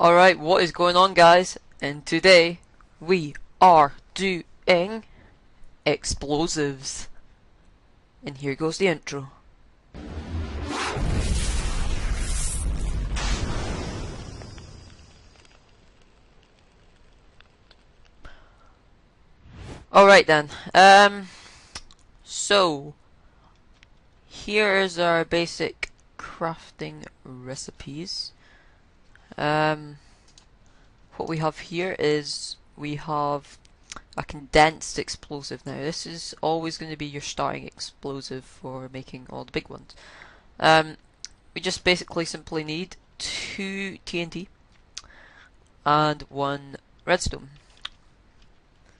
Alright, what is going on, guys? And today we are doing explosives. And here goes the intro. Alright then. So here is our basic crafting recipes. What we have here is we have a condensed explosive. Now this is always going to be your starting explosive for making all the big ones. We just basically simply need 2 TNT and 1 redstone.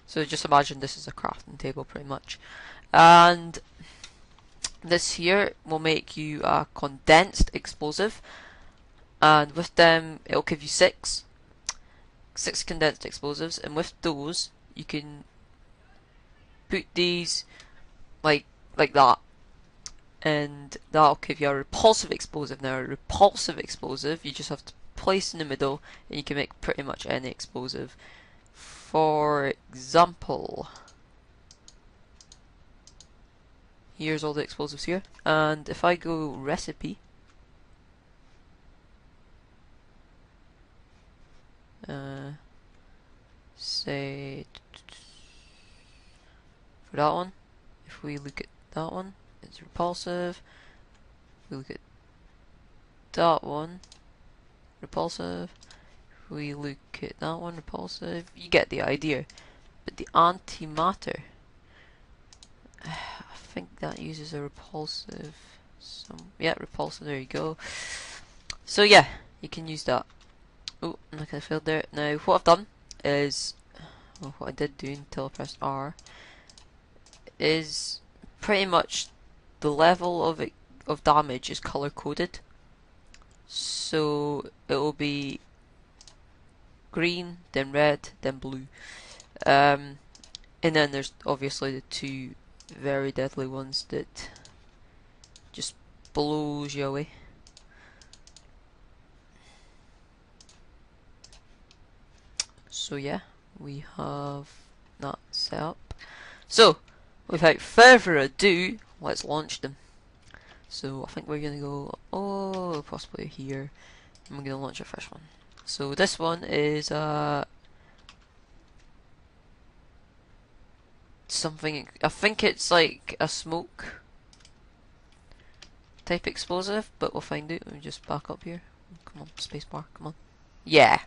So just imagine this is a crafting table pretty much. And this here will make you a condensed explosive, and with them it'll give you 6 condensed explosives, and with those you can put these like that, and that'll give you a repulsive explosive. Now a repulsive explosive you just have to place in the middle and you can make pretty much any explosive. For example, here's all the explosives here, and if I go recipe, say for that one, if we look at that one, it's repulsive. If we look at that one, repulsive. If we look at that one, repulsive. You get the idea. But the antimatter, I think that uses a repulsive. Yeah, repulsive. There you go. So yeah, you can use that. Oh, look, I failed there. Now what I've done is, well, what I did do until I pressed R, is pretty much the level of damage is color coded. So it will be green, then red, then blue. And then there's obviously the 2 very deadly ones that just blows you away. So yeah, we have that set up. So without further ado, let's launch them. So I think we're gonna go, possibly here, and we're gonna launch our first one. So this one is something, I think it's like a smoke type explosive, but we'll find out. Let me just back up here. Come on, spacebar, come on. Yeah.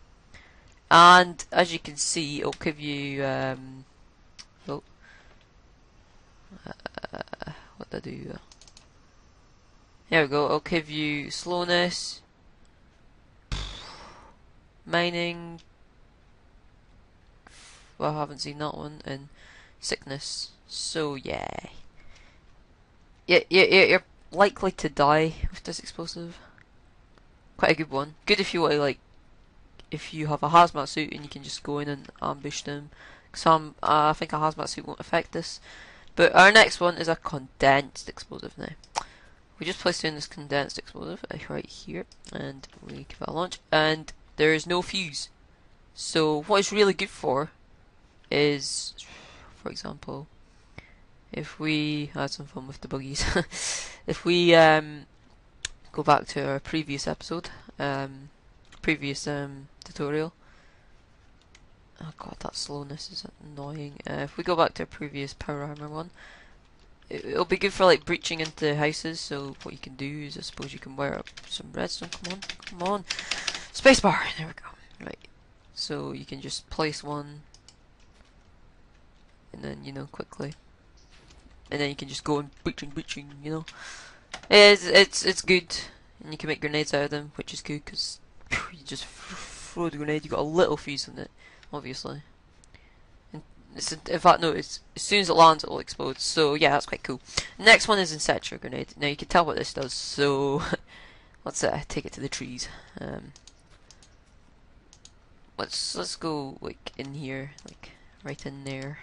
And as you can see, it'll give you what did I do? There we go. It'll give you slowness, mining. Well, I haven't seen that one, and sickness. So yeah, you're likely to die with this explosive. Quite a good one. Good if you want to, like, if you have a hazmat suit and you can just go in and ambush them. I think a hazmat suit won't affect this. But our next one is a condensed explosive now. We just placed in this condensed explosive right here, and we give it a launch, and there is no fuse. So what it's really good for is, for example, if we had some fun with the buggies, if we go back to our previous episode, tutorial. Oh god, that slowness is annoying. If we go back to our previous power armor one, it'll be good for like breaching into houses. So what you can do is, I suppose you can wire up some redstone. Come on, spacebar. There we go. Right. So you can just place one, and then quickly, and then you can just go and breaching. It's good, and you can make grenades out of them, which is good because you just throw the grenade. You got a little fuse on it, obviously. In fact, no, as soon as it lands, it will explode. So yeah, that's quite cool. Next one is incendiary grenade. Now you can tell what this does. So let's take it to the trees. Let's go like in here, like right in there.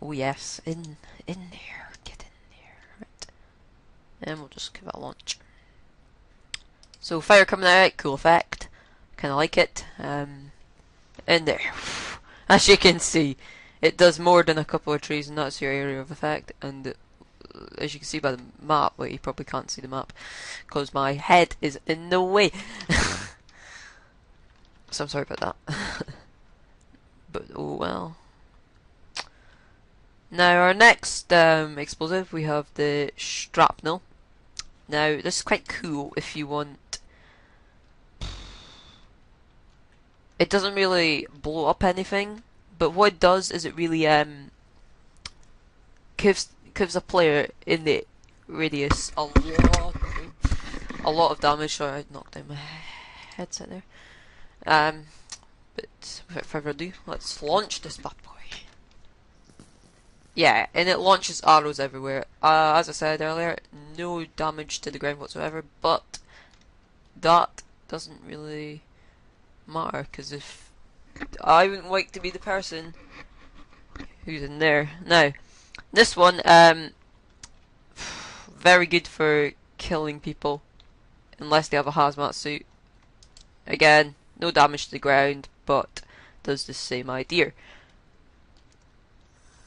Oh yes, in there, get in there, right. And we'll just give it a launch. So fire coming out, cool effect. kind of like it. In there, as you can see, it does more than a couple of trees, and that's your area of effect. And as you can see by the map, well, you probably can't see the map because my head is in the way. So I'm sorry about that. But oh well. Now our next explosive, we have the shrapnel. Now this is quite cool if you want. It doesn't really blow up anything, but what it does is it really gives a player in the radius a lot of damage. Sorry, I knocked down my headset there. But without further ado, let's launch this bad boy. Yeah, and it launches arrows everywhere. As I said earlier, no damage to the ground whatsoever, but that doesn't really matter, because if I wouldn't like to be the person who's in there. Now, this one, very good for killing people, unless they have a hazmat suit. Again, no damage to the ground, but does the same idea.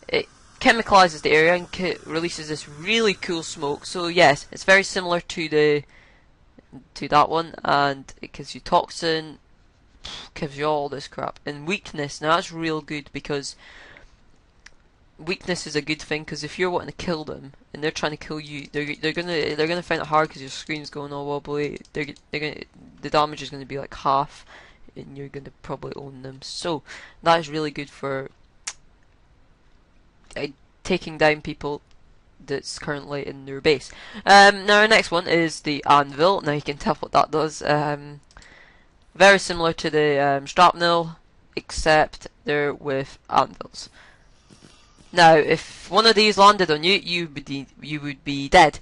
It chemicalizes the area and releases this really cool smoke. So yes, it's very similar to that one, and it gives you toxin, gives you all this crap. And weakness, now that's real good, because weakness is a good thing, because if you're wanting to kill them and they're trying to kill you, they're gonna find it hard because your screen's going all wobbly. The damage is gonna be like half, and you're gonna probably own them. So that is really good for taking down people that's currently in their base. Now our next one is the anvil. Now you can tell what that does. Very similar to the shrapnel, except they're with anvils. Now, if one of these landed on you, you would be dead.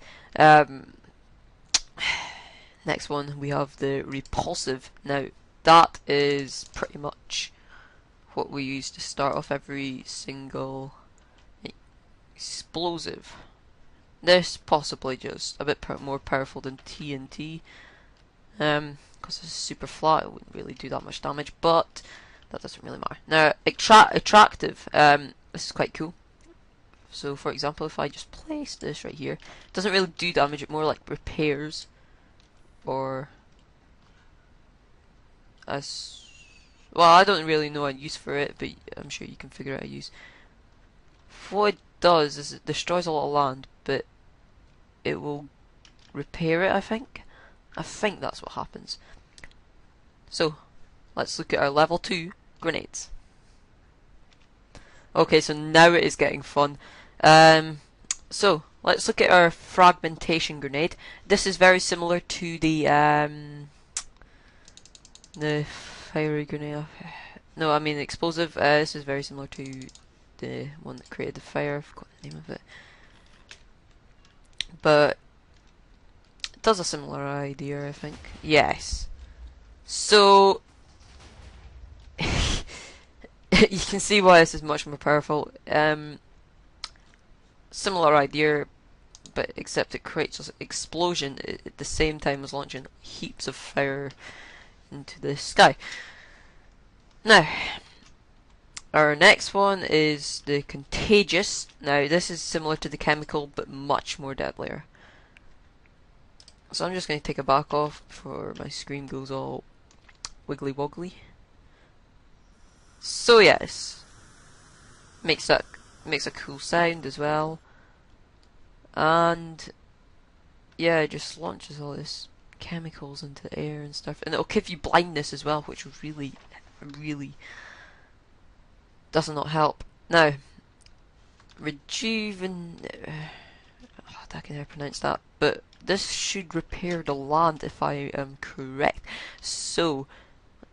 Next one, we have the repulsive. Now, that is pretty much what we use to start off every single explosive. This possibly just a bit more powerful than TNT, because it's super flat. It wouldn't really do that much damage, but that doesn't really matter. Now, attractive. This is quite cool. So, for example, if I just place this right here, it doesn't really do damage. It more like repairs, or as well. I don't really know a use for it, but I'm sure you can figure out a use. What it does is it destroys a lot of land, but it will repair it. I think that's what happens. So, let's look at our level 2 grenades. Okay, so now it is getting fun. So let's look at our fragmentation grenade. This is very similar to the fiery grenade. No, I mean explosive. This is very similar to the one that created the fire. I forgot the name of it, but it does a similar idea, I think. Yes. So you can see why this is much more powerful. Similar idea, but except it creates an explosion at the same time as launching heaps of fire into the sky. Now, our next one is the contagious. Now, this is similar to the chemical, but much more deadlier. So I'm just going to take a back off before my screen goes all wiggly woggly. So yes, makes a cool sound as well, and yeah, it just launches all this chemicals into the air and stuff, and it'll give you blindness as well, which really does not help. Now, I can never pronounce that, but this should repair the land if I am correct. So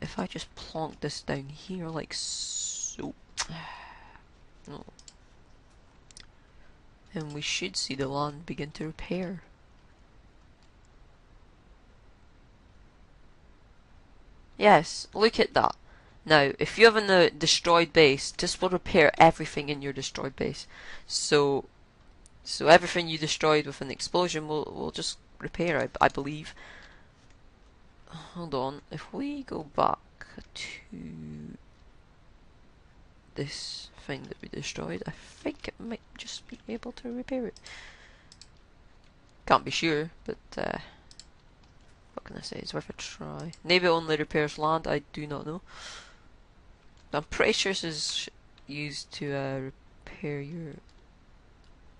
if I just plonk this down here like so, and we should see the land begin to repair. Yes, look at that. Now, if you have a destroyed base, this will repair everything in your destroyed base. So everything you destroyed with an explosion will just repair, I believe. hold on, if we go back to this thing that we destroyed, I think it might just be able to repair it. Can't be sure, but what can I say, it's worth a try. Maybe it only repairs land, I do not know. I'm pretty sure this is used to repair your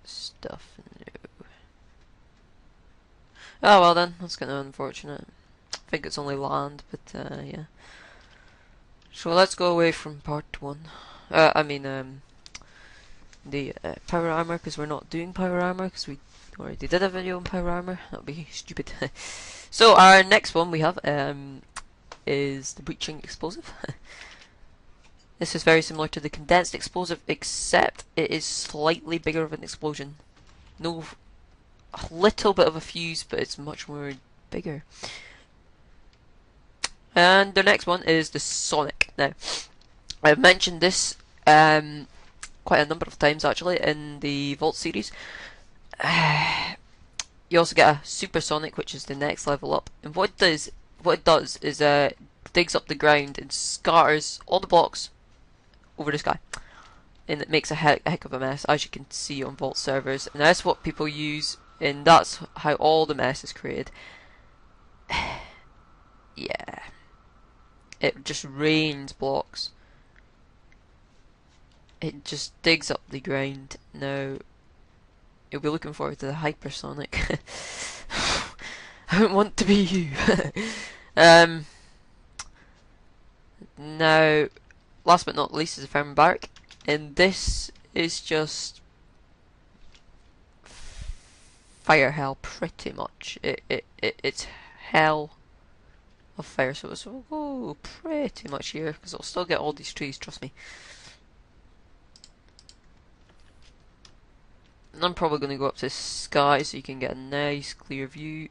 stuff. No. Oh well then, that's kind of unfortunate. I think it's only land, but yeah. So let's go away from part 1. The power armor, because we're not doing power armor, because we already did a video on power armor. That would be stupid. So our next one we have is the breaching explosive. This is very similar to the condensed explosive, except it is slightly bigger of an explosion. No, a little bit of a fuse, but it's much more bigger. And the next one is the Sonic. Now, I've mentioned this quite a number of times actually in the Voltz series. You also get a Supersonic, which is the next level up, and what it does is digs up the ground and scatters all the blocks over the sky, and it makes a heck of a mess, as you can see on Voltz servers, and that's what people use, and that's how all the mess is created. Yeah, it just rains blocks. It just digs up the ground. Now you'll be looking forward to the hypersonic. I don't want to be you. Now, last but not least is the Fireman Barrack, and this is just fire hell pretty much. It's hell of fire, so it's pretty much here, because I'll still get all these trees, trust me. And I'm probably going to go up to the sky so you can get a nice clear view.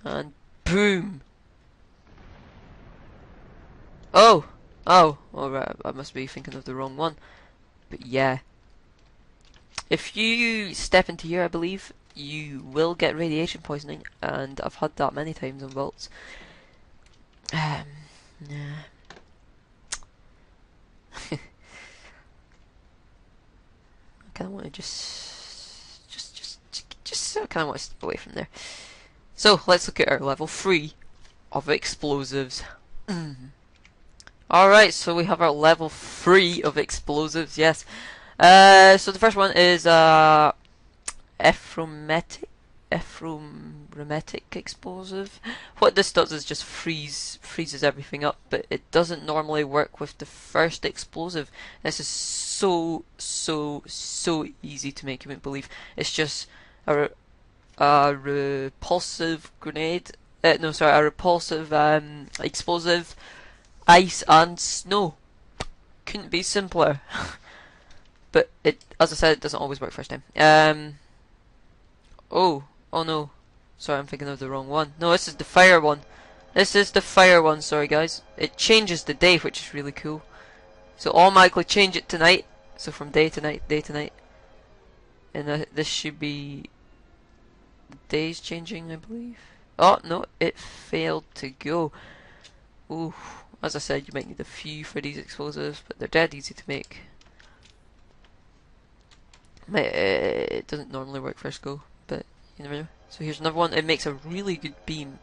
And boom! Oh! Alright, I must be thinking of the wrong one. But yeah. If you step into here, I believe, you will get radiation poisoning. And I've had that many times on Voltz. Yeah. I kind of want to just I kind of want to step away from there. So let's look at our level 3 of explosives. Alright, so we have our level 3 of explosives, yes. So the first one is Ephrometic explosive. What this does is just freezes everything up, but it doesn't normally work with the first explosive. This is so easy to make, you wouldn't believe. It's just a repulsive grenade. A repulsive explosive, ice and snow. Couldn't be simpler. But it, as I said, it doesn't always work first time. Oh no. Sorry, I'm thinking of the wrong one. No, this is the fire one. This is the fire one, sorry guys. It changes the day, which is really cool. So automatically change it to night. So from day to night. And this should be the days changing, I believe. Oh no, it failed to go. Ooh, as I said, you might need a few for these explosives, but they're dead easy to make. It doesn't normally work first go, but you never know. So here's another one. It makes a really good beam.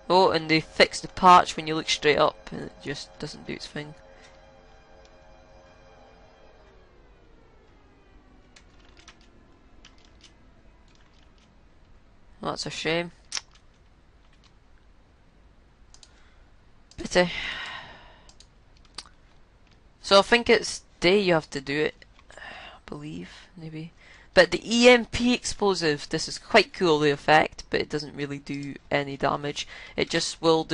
Oh, and they fixed the patch when you look straight up, and it just doesn't do its thing. Well, that's a shame. Pity. So I think it's day you have to do it. I believe, maybe. But the EMP explosive, this is quite cool, the effect, but it doesn't really do any damage. It just will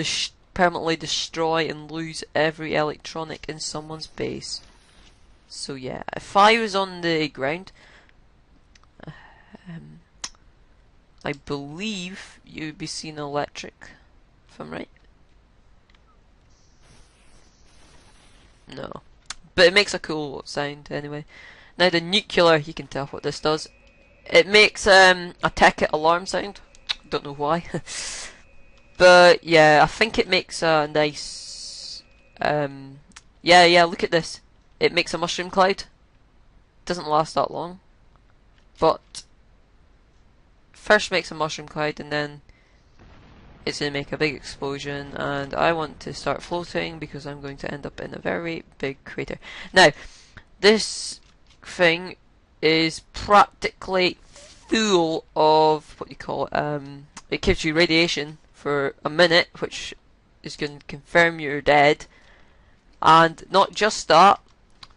permanently destroy and lose every electronic in someone's base. So yeah, if I was on the ground, I believe you'd be seeing electric, if I'm right. No. But it makes a cool sound anyway. Now the nuclear, you can tell what this does. It makes a ticket alarm sound. Don't know why. But yeah, I think it makes a nice yeah, look at this. It makes a mushroom cloud. Doesn't last that long. But first makes a mushroom cloud and then it's going to make a big explosion, and I want to start floating because I'm going to end up in a very big crater. Now, this thing is practically full of, what do you call it, it gives you radiation for a minute, which is going to confirm you're dead, and not just that,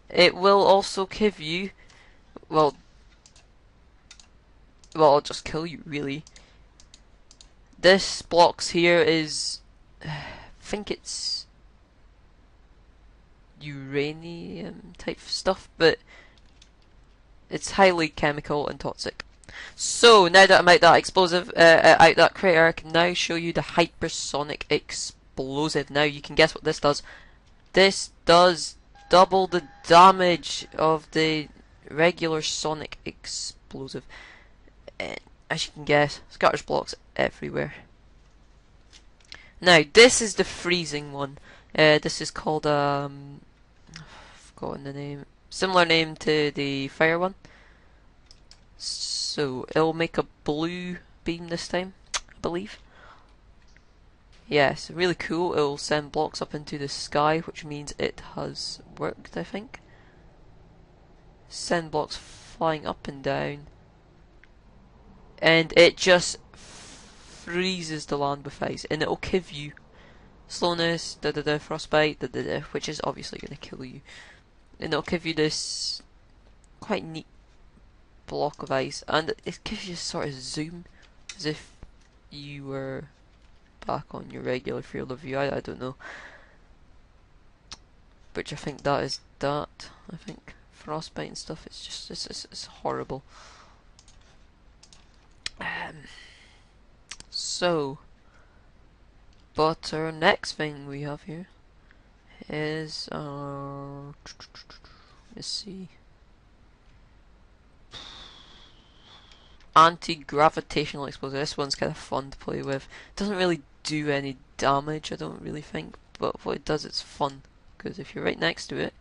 it will also give you, well, it'll just kill you, really. This blocks here is, I think it's uranium type stuff, but it's highly chemical and toxic. So now that I'm out that explosive, out that crater, I can now show you the hypersonic explosive. Now you can guess what this does. This does double the damage of the regular sonic explosive. And as you can guess, scatters blocks everywhere. Now this is the freezing one. This is called I've forgotten the name. Similar name to the fire one. So it'll make a blue beam this time, I believe. Yes, really cool. It'll send blocks up into the sky, which means it has worked, I think. Send blocks flying up and down. And it just freezes the land with ice, and it'll give you slowness, frostbite, which is obviously going to kill you. And it'll give you this quite neat block of ice, and it gives you a sort of zoom, as if you were back on your regular field of view. I don't know. Which I think that is that. I think frostbite and stuff, it's just, it's horrible. So, but our next thing we have here is let's see, anti-gravitational explosive. This one's kind of fun to play with. It doesn't really do any damage, I don't really think, but what it does, it's fun, because if you're right next to it,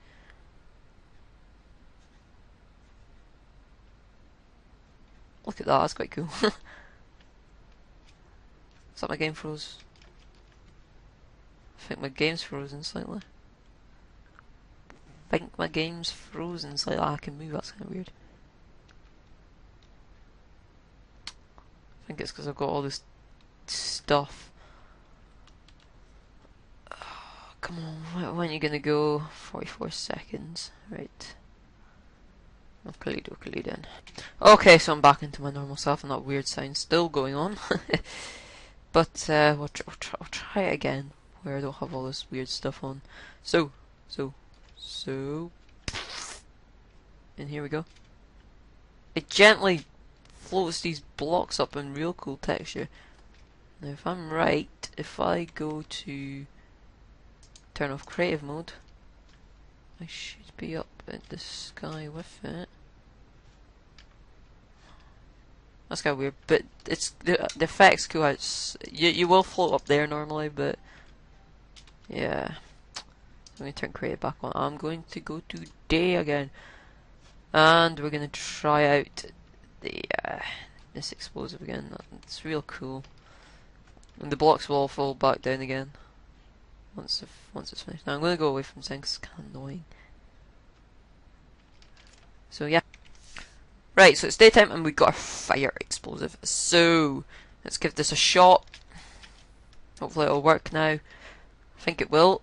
look at that, that's quite cool. Is that my game froze? I think my game's frozen slightly. I think my game's frozen slightly. I can move, that's kind of weird. I think it's because I've got all this stuff. Oh, come on, when are you gonna go? 44 seconds, right. Oakley then. Okay, so I'm back into my normal self and that weird sound still going on. But we'll try it again, where I don't have all this weird stuff on. So, and here we go. It gently floats these blocks up in real cool texture. Now if I'm right, if I go to turn off creative mode, I should be up in the sky with it. That's kind of weird, but it's the effect's cool. You will float up there normally, but yeah. Let me turn creative back on. I'm going to go to day again, and we're gonna try out the this explosive again. It's real cool, and the blocks will all fall back down again once it's finished. Now I'm gonna go away from saying it's kind of annoying. So yeah. Right, so it's daytime and we've got a fire explosive. So let's give this a shot. Hopefully it'll work now. I think it will.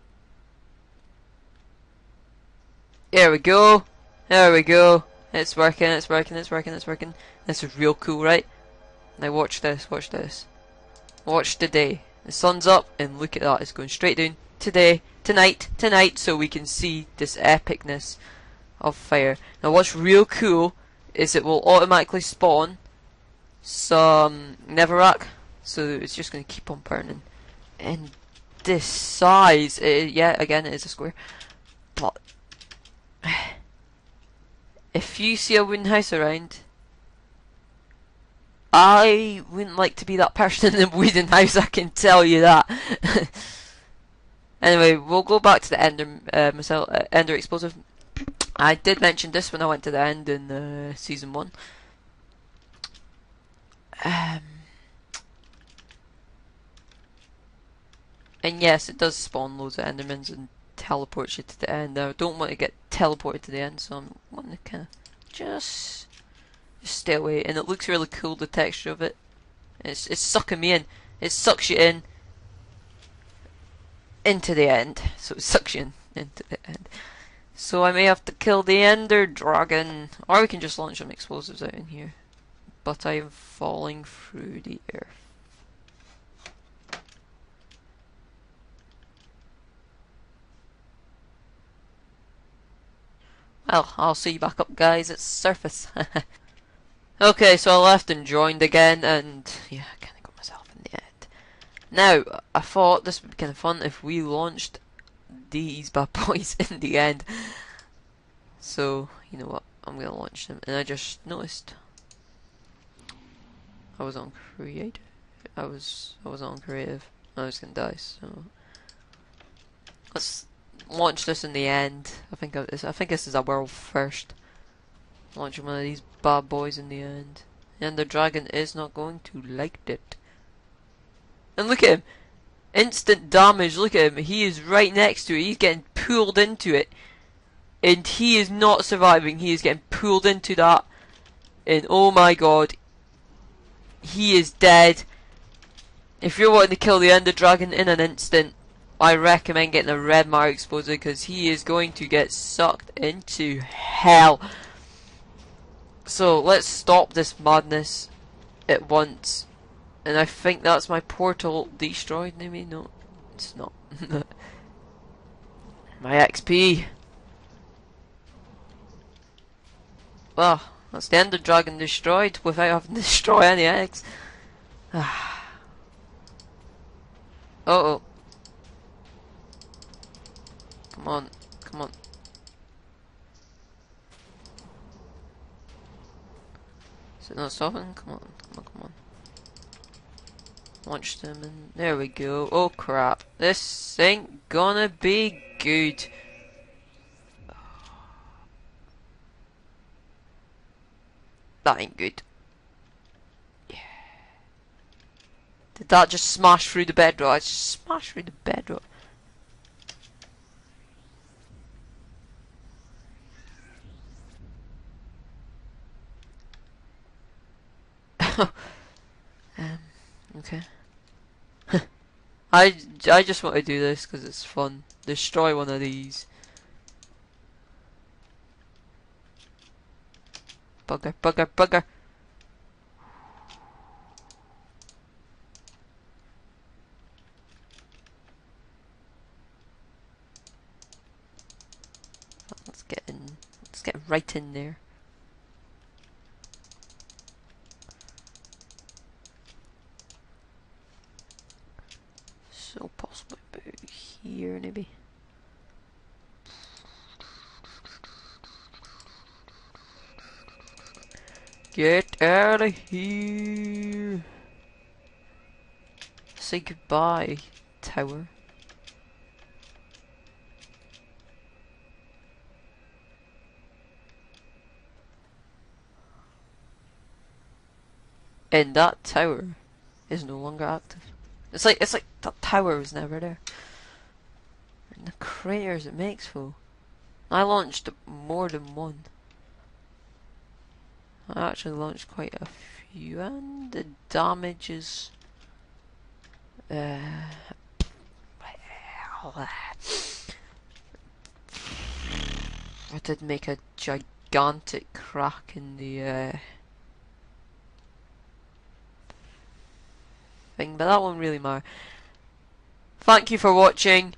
There we go. There we go. It's working, it's working, it's working, it's working. This is real cool, right? Now watch this, watch this. Watch the day. The sun's up and look at that, it's going straight down. Today, tonight, so we can see this epicness of fire. Now what's real cool is it will automatically spawn some netherrack, so it's just going to keep on burning. And this size, yeah, again it is a square, but if you see a wooden house around, I wouldn't like to be that person in the wooden house, I can tell you that. Anyway, we'll go back to the Ender Explosive. I did mention this when I went to the end in Season 1. And yes, it does spawn loads of Endermans and teleports you to the end. Now, I don't want to get teleported to the end, so I'm wanting to kind of just stay away. And it looks really cool, the texture of it. It's sucking me in. It sucks you in into the end. So it sucks you in into the end. So I may have to kill the Ender Dragon, or we can just launch some explosives out in here. But I am falling through the air. Well, I'll see you back up, guys, at surface. Okay, so I left and joined again, and yeah, I kind of got myself in the end. Now, I thought this would be kind of fun if we launched these bad boys in the end. So, you know what, I'm going to launch them, and I just noticed I was on creative. I was on creative. I was going to die, so let's launch this in the end. I think this is a world first. Launching one of these bad boys in the end. And the dragon is not going to like it. And look at him! Instant damage, look at him. He is right next to it. He's getting pulled into it. And he is not surviving. He is getting pulled into that. And oh my god. He is dead. If you're wanting to kill the Ender Dragon in an instant, I recommend getting a red mark explosive, because he is going to get sucked into hell. So let's stop this madness at once. And I think that's my portal destroyed. Maybe no, it's not. My XP. Well, that's the Ender Dragon destroyed without having to destroy any eggs. Uh-oh. Come on, come on. Is it not stopping? Come on, come on, come on. Launch them and there we go. Oh crap. This ain't gonna be good. That ain't good. Yeah. Did that just smash through the bedrock? I just smashed through the bedrock. Okay. I just want to do this because it's fun. Destroy one of these. Bugger, bugger, bugger. Let's get in. Let's get right in there. So possibly about here, maybe. Get out of here! Say goodbye, tower. And that tower is no longer active. It's like that tower was never there. And the craters it makes, fool. I launched more than one. I actually launched quite a few, and the damage is I did make a gigantic crack in the thing, but that won't really matter. Thank you for watching.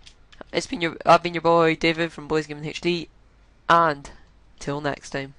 I've been your boy David from Boys Gaming HD, and till next time.